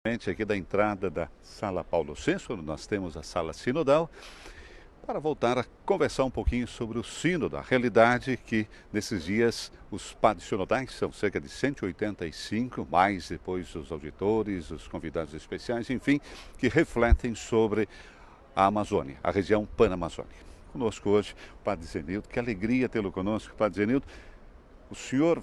Aqui da entrada da Sala Paulo VI, nós temos a Sala Sinodal, para voltar a conversar um pouquinho sobre o sínodo, a realidade que nesses dias os padres sinodais, são cerca de 185, mais depois os auditores, os convidados especiais, enfim, que refletem sobre a Amazônia, a região panamazônica. Conosco hoje o Padre Zenildo, que alegria tê-lo conosco, Padre Zenildo. O senhor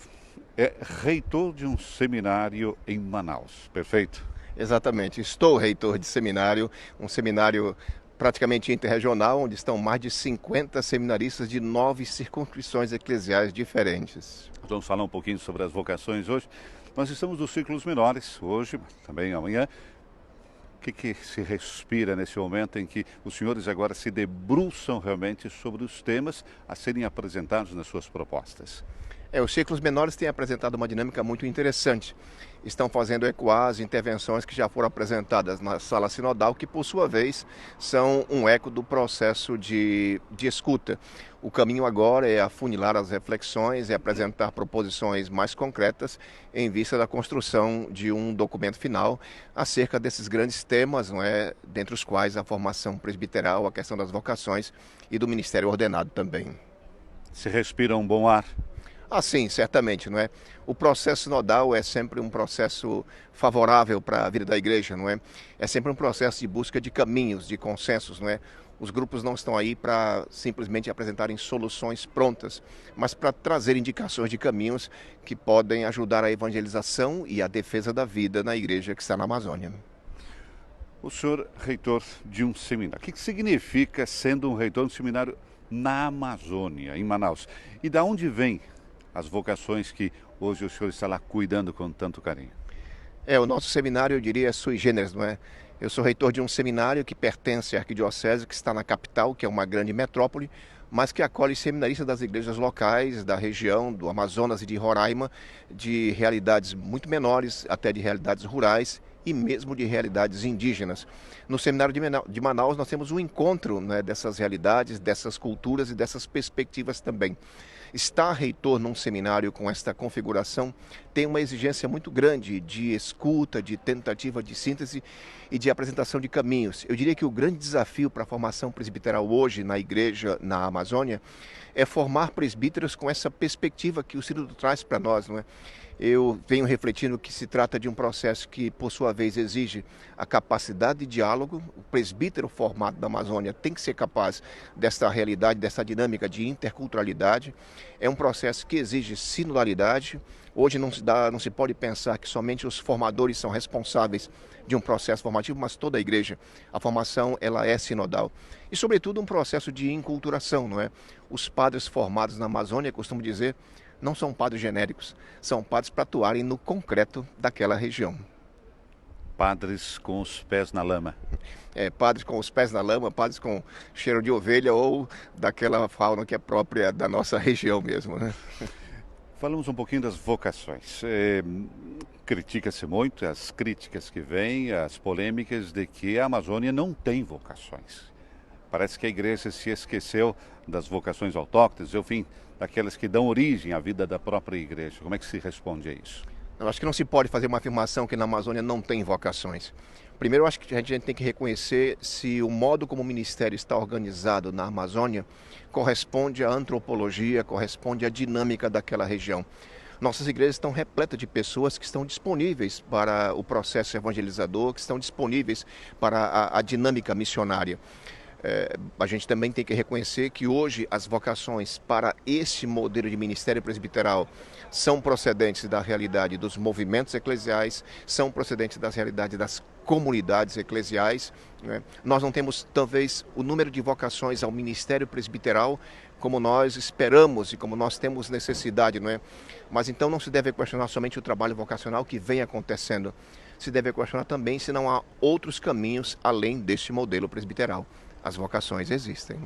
é reitor de um seminário em Manaus, perfeito? Exatamente, estou reitor de seminário, um seminário praticamente interregional, onde estão mais de 50 seminaristas de 9 circunscrições eclesiais diferentes. Vamos falar um pouquinho sobre as vocações hoje. Nós estamos nos ciclos menores, hoje, também amanhã. O que se respira nesse momento em que os senhores agora se debruçam realmente sobre os temas a serem apresentados nas suas propostas? Os ciclos menores têm apresentado uma dinâmica muito interessante. Estão fazendo ecoar as intervenções que já foram apresentadas na sala sinodal, que por sua vez são um eco do processo de escuta. O caminho agora é afunilar as reflexões e apresentar proposições mais concretas em vista da construção de um documento final acerca desses grandes temas, não é? Dentre os quais a formação presbiteral, a questão das vocações e do ministério ordenado também. Se respira um bom ar? Sim, certamente, não é? O processo sinodal é sempre um processo favorável para a vida da igreja, não é? É sempre um processo de busca de caminhos, de consensos, não é? Os grupos não estão aí para simplesmente apresentarem soluções prontas, mas para trazer indicações de caminhos que podem ajudar a evangelização e a defesa da vida na igreja que está na Amazônia. O senhor reitor de um seminário. O que significa sendo um reitor de um seminário na Amazônia, em Manaus? E da onde vem as vocações que hoje o senhor está lá cuidando com tanto carinho? O nosso seminário, eu diria, é sui generis, não é? Eu sou reitor de um seminário que pertence à arquidiocese, que está na capital, que é uma grande metrópole, mas que acolhe seminaristas das igrejas locais, da região, do Amazonas e de Roraima, de realidades muito menores, até de realidades rurais e mesmo de realidades indígenas. No seminário de Manaus nós temos um encontro, né, dessas realidades, dessas culturas e dessas perspectivas também. Estar reitor num seminário com esta configuração tem uma exigência muito grande de escuta, de tentativa de síntese e de apresentação de caminhos. Eu diria que o grande desafio para a formação presbiteral hoje na igreja na Amazônia é formar presbíteros com essa perspectiva que o sínodo traz para nós, não é? Eu venho refletindo que se trata de um processo que, por sua vez, exige a capacidade de diálogo. O presbítero formado da Amazônia tem que ser capaz dessa realidade, dessa dinâmica de interculturalidade. É um processo que exige sinodalidade. Hoje não se pode pensar que somente os formadores são responsáveis de um processo formativo, mas toda a igreja. A formação, ela é sinodal. E, sobretudo, um processo de inculturação, não é? Os padres formados na Amazônia, costumo dizer, não são padres genéricos, são padres para atuarem no concreto daquela região. Padres com os pés na lama. Padres com os pés na lama, padres com cheiro de ovelha ou daquela fauna que é própria da nossa região mesmo, né? Falamos um pouquinho das vocações. Critica-se muito as críticas que vêm, as polêmicas de que a Amazônia não tem vocações. Parece que a igreja se esqueceu das vocações autóctones, enfim, daquelas que dão origem à vida da própria igreja. Como é que se responde a isso? Eu acho que não se pode fazer uma afirmação que na Amazônia não tem vocações. Primeiro, eu acho que a gente tem que reconhecer se o modo como o ministério está organizado na Amazônia corresponde à antropologia, corresponde à dinâmica daquela região. Nossas igrejas estão repletas de pessoas que estão disponíveis para o processo evangelizador, que estão disponíveis para a dinâmica missionária. A gente também tem que reconhecer que hoje as vocações para esse modelo de ministério presbiteral são procedentes da realidade dos movimentos eclesiais, são procedentes das realidades das comunidades eclesiais, né? Nós não temos, talvez, o número de vocações ao ministério presbiteral como nós esperamos e como nós temos necessidade, não é? Mas então não se deve questionar somente o trabalho vocacional que vem acontecendo, se deve questionar também se não há outros caminhos além deste modelo presbiteral. As vocações existem.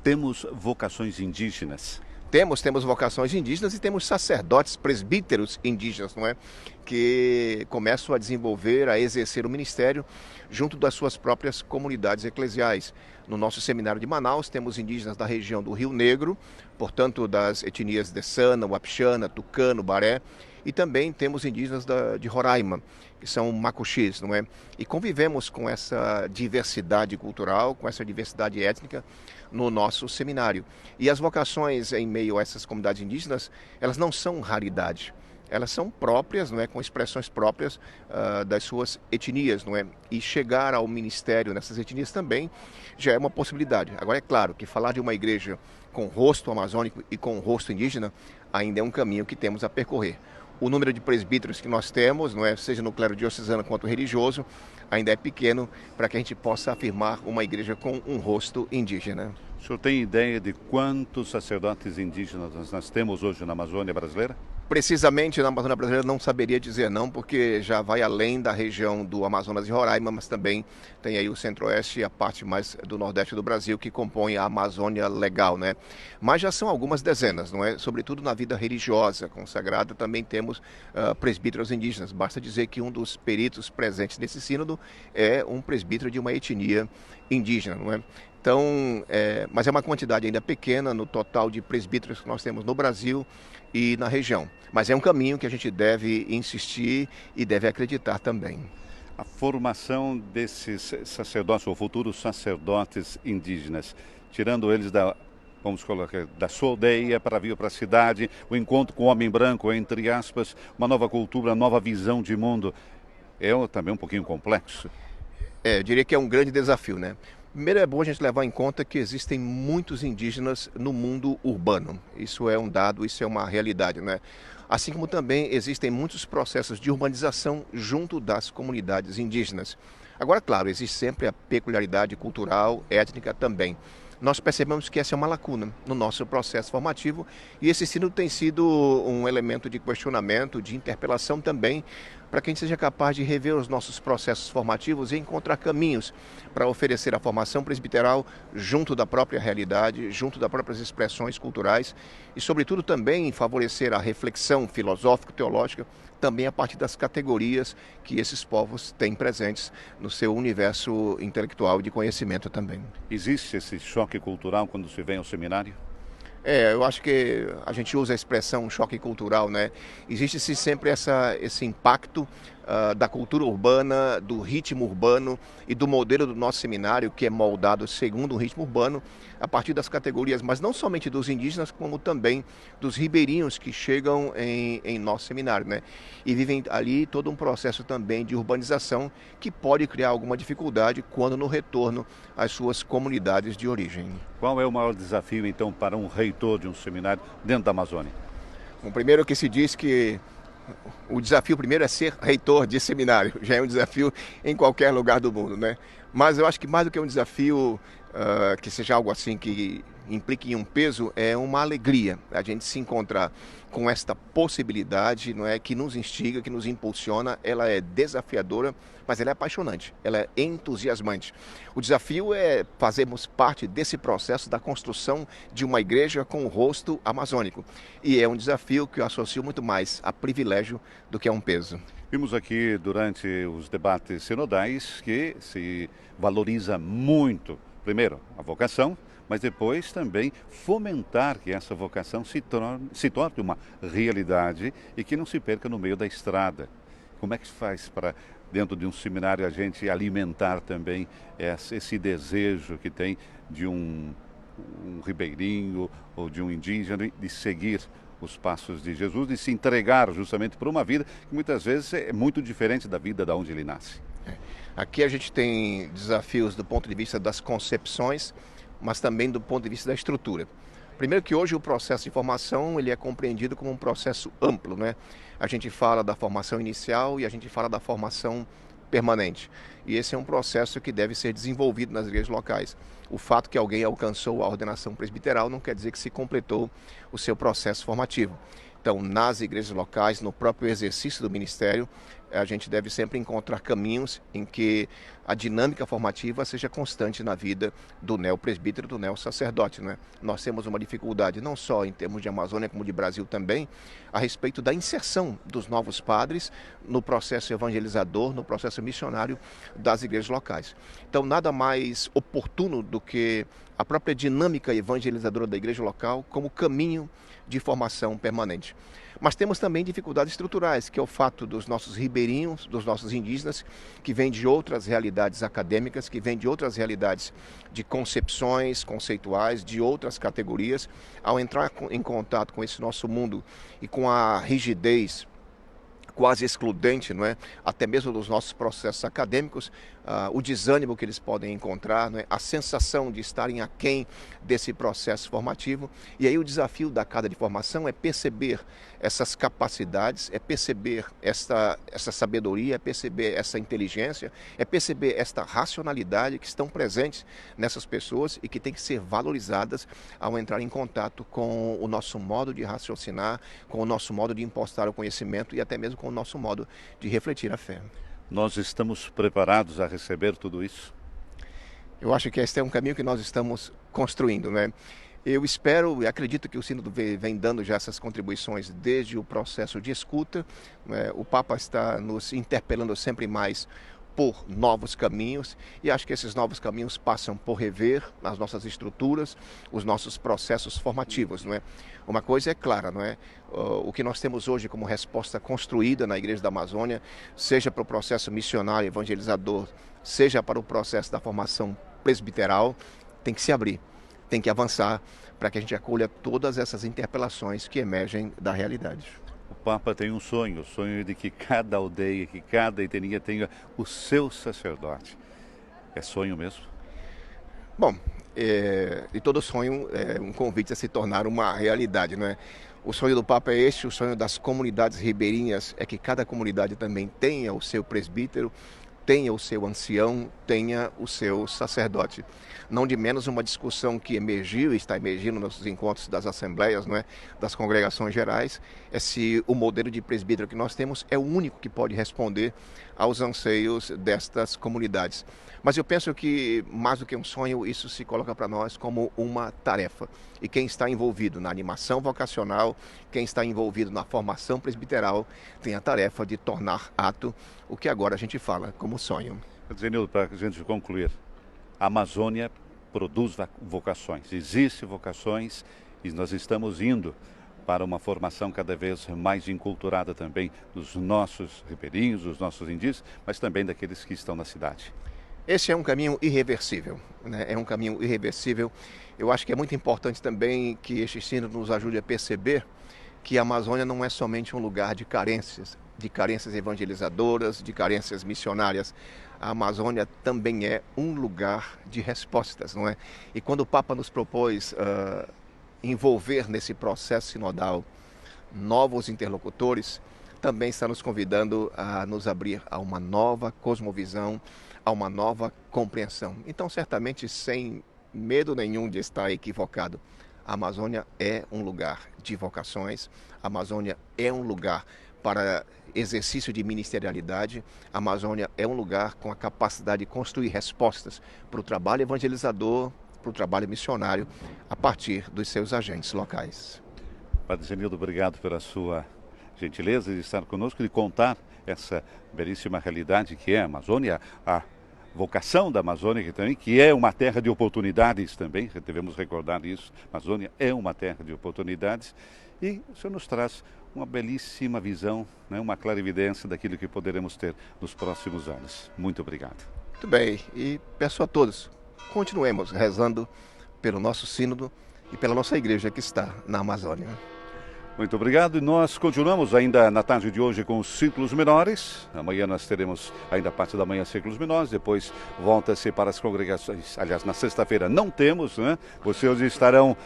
Temos vocações indígenas. Temos vocações indígenas e temos sacerdotes, presbíteros indígenas, não é? Que começam a desenvolver, a exercer o ministério junto das suas próprias comunidades eclesiais. No nosso seminário de Manaus temos indígenas da região do Rio Negro, portanto das etnias Dessana, Wapixana, Tucano, Baré, e também temos indígenas de Roraima, que são macuxis, não é? E convivemos com essa diversidade cultural, com essa diversidade étnica no nosso seminário. E as vocações em meio a essas comunidades indígenas, elas não são raridade. Elas são próprias, não é, com expressões próprias das suas etnias, não é? E chegar ao ministério nessas etnias também já é uma possibilidade. Agora é claro que falar de uma igreja com rosto amazônico e com rosto indígena ainda é um caminho que temos a percorrer. O número de presbíteros que nós temos, não é, seja no clero diocesano quanto religioso, ainda é pequeno para que a gente possa afirmar uma igreja com um rosto indígena. O senhor tem ideia de quantos sacerdotes indígenas nós temos hoje na Amazônia brasileira? Precisamente na Amazônia brasileira não saberia dizer não, porque já vai além da região do Amazonas e Roraima, mas também tem aí o centro-oeste e a parte mais do nordeste do Brasil que compõe a Amazônia legal, né? Mas já são algumas dezenas, não é? Sobretudo na vida religiosa consagrada também temos presbíteros indígenas. Basta dizer que um dos peritos presentes nesse sínodo é um presbítero de uma etnia indígena, não é? Então, mas é uma quantidade ainda pequena no total de presbíteros que nós temos no Brasil e na região. Mas é um caminho que a gente deve insistir e deve acreditar também. A formação desses sacerdotes ou futuros sacerdotes indígenas, tirando eles vamos colocar, da sua aldeia para vir para a cidade, o encontro com o homem branco, entre aspas, uma nova cultura, nova visão de mundo, é também um pouquinho complexo? Eu diria que é um grande desafio, né? Primeiro é bom a gente levar em conta que existem muitos indígenas no mundo urbano. Isso é um dado, isso é uma realidade, né? Assim como também existem muitos processos de urbanização junto das comunidades indígenas. Agora, claro, existe sempre a peculiaridade cultural, étnica também. Nós percebemos que essa é uma lacuna no nosso processo formativo e esse sínodo tem sido um elemento de questionamento, de interpelação também, para que a gente seja capaz de rever os nossos processos formativos e encontrar caminhos para oferecer a formação presbiteral junto da própria realidade, junto das próprias expressões culturais e, sobretudo, também favorecer a reflexão filosófico-teológica também a partir das categorias que esses povos têm presentes no seu universo intelectual e de conhecimento também. Existe esse choque cultural quando se vem ao seminário? Eu acho que a gente usa a expressão choque cultural, né? Existe sempre esse impacto da cultura urbana, do ritmo urbano e do modelo do nosso seminário, que é moldado segundo o ritmo urbano, a partir das categorias, mas não somente dos indígenas, como também dos ribeirinhos que chegam em nosso seminário, né? E vivem ali todo um processo também de urbanização que pode criar alguma dificuldade quando no retorno às suas comunidades de origem. Qual é o maior desafio, então, para um reitor de um seminário dentro da Amazônia? Bom, primeiro que se diz que o desafio primeiro é ser reitor de seminário, já é um desafio em qualquer lugar do mundo, né? Mas eu acho que mais do que um desafio que seja algo assim que implique em um peso, é uma alegria a gente se encontrar com esta possibilidade, não é, que nos instiga, que nos impulsiona. Ela é desafiadora, mas ela é apaixonante, ela é entusiasmante. O desafio é fazermos parte desse processo da construção de uma igreja com o rosto amazônico. E é um desafio que eu associo muito mais a privilégio do que a um peso. Vimos aqui durante os debates sinodais que se valoriza muito, primeiro, a vocação, mas depois também fomentar que essa vocação se torne uma realidade e que não se perca no meio da estrada. Como é que se faz para, dentro de um seminário, a gente alimentar também esse desejo que tem de um ribeirinho ou de um indígena de seguir os passos de Jesus, de se entregar justamente por uma vida que muitas vezes é muito diferente da vida da onde ele nasce? Aqui a gente tem desafios do ponto de vista das concepções, mas também do ponto de vista da estrutura. Primeiro que hoje o processo de formação ele é compreendido como um processo amplo, né? A gente fala da formação inicial e a gente fala da formação permanente. E esse é um processo que deve ser desenvolvido nas igrejas locais. O fato que alguém alcançou a ordenação presbiteral não quer dizer que se completou o seu processo formativo. Então, nas igrejas locais, no próprio exercício do ministério, a gente deve sempre encontrar caminhos em que a dinâmica formativa seja constante na vida do neopresbítero, do neossacerdote, né? Nós temos uma dificuldade, não só em termos de Amazônia, como de Brasil também, a respeito da inserção dos novos padres no processo evangelizador, no processo missionário das igrejas locais. Então, nada mais oportuno do que a própria dinâmica evangelizadora da igreja local como caminho de formação permanente. Mas temos também dificuldades estruturais, que é o fato dos nossos ribeirinhos, dos nossos indígenas, que vêm de outras realidades acadêmicas, que vêm de outras realidades de concepções conceituais, de outras categorias, ao entrar em contato com esse nosso mundo e com a rigidez quase excludente, não é? Até mesmo dos nossos processos acadêmicos, o desânimo que eles podem encontrar, não é? A sensação de estarem aquém desse processo formativo. E aí o desafio da casa de formação é perceber essas capacidades, é perceber essa sabedoria, é perceber essa inteligência, é perceber esta racionalidade que estão presentes nessas pessoas e que tem que ser valorizadas ao entrar em contato com o nosso modo de raciocinar, com o nosso modo de impostar o conhecimento e até mesmo com o nosso modo de refletir a fé. Nós estamos preparados a receber tudo isso? Eu acho que este é um caminho que nós estamos construindo, né? Eu espero e acredito que o Sínodo vem dando já essas contribuições desde o processo de escuta, né? O Papa está nos interpelando sempre mais por novos caminhos e acho que esses novos caminhos passam por rever as nossas estruturas, os nossos processos formativos, não é? Uma coisa é clara, não é? O que nós temos hoje como resposta construída na Igreja da Amazônia, seja para o processo missionário evangelizador, seja para o processo da formação presbiteral, tem que se abrir, tem que avançar para que a gente acolha todas essas interpelações que emergem da realidade. O Papa tem um sonho, o sonho de que cada aldeia, que cada etnia tenha o seu sacerdote. É sonho mesmo? Bom, de todo sonho é um convite a se tornar uma realidade, não é? O sonho do Papa é este, o sonho das comunidades ribeirinhas é que cada comunidade também tenha o seu presbítero, tenha o seu ancião, tenha o seu sacerdote. Não de menos uma discussão que emergiu e está emergindo nos encontros das assembleias, não é? Das congregações gerais, é se o modelo de presbítero que nós temos é o único que pode responder aos anseios destas comunidades. Mas eu penso que, mais do que um sonho, isso se coloca para nós como uma tarefa. E quem está envolvido na animação vocacional, quem está envolvido na formação presbiteral, tem a tarefa de tornar ato o que agora a gente fala como sonho. Zenildo, para a gente concluir, a Amazônia produz vocações, existem vocações e nós estamos indo para uma formação cada vez mais enculturada também dos nossos ribeirinhos, dos nossos indígenas, mas também daqueles que estão na cidade. Esse é um caminho irreversível, né? É um caminho irreversível. Eu acho que é muito importante também que este sínodo nos ajude a perceber que a Amazônia não é somente um lugar de carências evangelizadoras, de carências missionárias. A Amazônia também é um lugar de respostas, não é? E quando o Papa nos propôs envolver nesse processo sinodal novos interlocutores, também está nos convidando a nos abrir a uma nova cosmovisão, a uma nova compreensão. Então, certamente, sem medo nenhum de estar equivocado, a Amazônia é um lugar de vocações, a Amazônia é um lugar para exercício de ministerialidade, a Amazônia é um lugar com a capacidade de construir respostas para o trabalho evangelizador, para o trabalho missionário, a partir dos seus agentes locais. Padre Zenildo, obrigado pela sua gentileza de estar conosco, de contar essa belíssima realidade que é a Amazônia, a vocação da Amazônia também, que é uma terra de oportunidades também, devemos recordar isso, a Amazônia é uma terra de oportunidades e o senhor nos traz uma belíssima visão, né, uma clarividência daquilo que poderemos ter nos próximos anos. Muito obrigado. Muito bem, e peço a todos, continuemos rezando pelo nosso sínodo e pela nossa igreja que está na Amazônia. Muito obrigado. E nós continuamos ainda na tarde de hoje com os círculos menores. Amanhã nós teremos ainda a parte da manhã círculos menores, depois volta-se para as congregações. Aliás, na sexta-feira não temos, né? Vocês estarão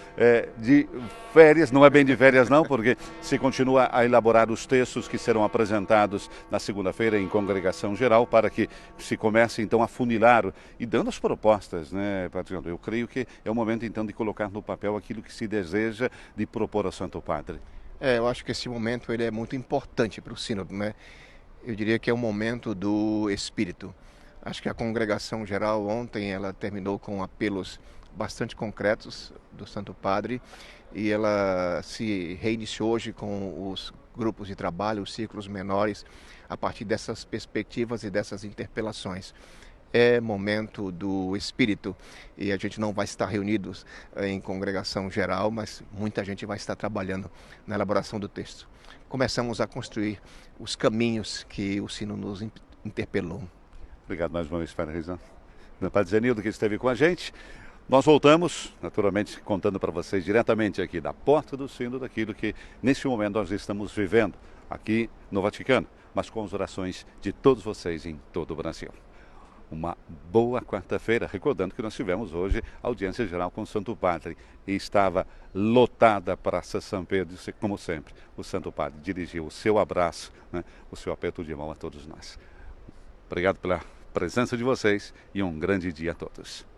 de férias, não é bem de férias não, porque se continua a elaborar os textos que serão apresentados na segunda-feira em congregação geral, para que se comece então a funilar e dando as propostas, né, Padre? Eu creio que é o momento então de colocar no papel aquilo que se deseja de propor ao Santo Padre. Eu acho que esse momento ele é muito importante para o sínodo, né? Eu diria que é o momento do espírito. Acho que a congregação geral ontem ela terminou com apelos bastante concretos do Santo Padre e ela se reiniciou hoje com os grupos de trabalho, os círculos menores, a partir dessas perspectivas e dessas interpelações. É momento do Espírito e a gente não vai estar reunidos em congregação geral, mas muita gente vai estar trabalhando na elaboração do texto. começamos a construir os caminhos que o sino nos interpelou. Obrigado mais uma vez, Padre Reizão. Padre Zenildo, que esteve com a gente. Nós voltamos, naturalmente, contando para vocês diretamente aqui da Porta do Sino, daquilo que neste momento nós estamos vivendo aqui no Vaticano, mas com as orações de todos vocês em todo o Brasil. Uma boa quarta-feira, recordando que nós tivemos hoje audiência geral com o Santo Padre e estava lotada a Praça São Pedro, como sempre. O Santo Padre dirigiu o seu abraço, né, o seu aperto de mão a todos nós. Obrigado pela presença de vocês e um grande dia a todos.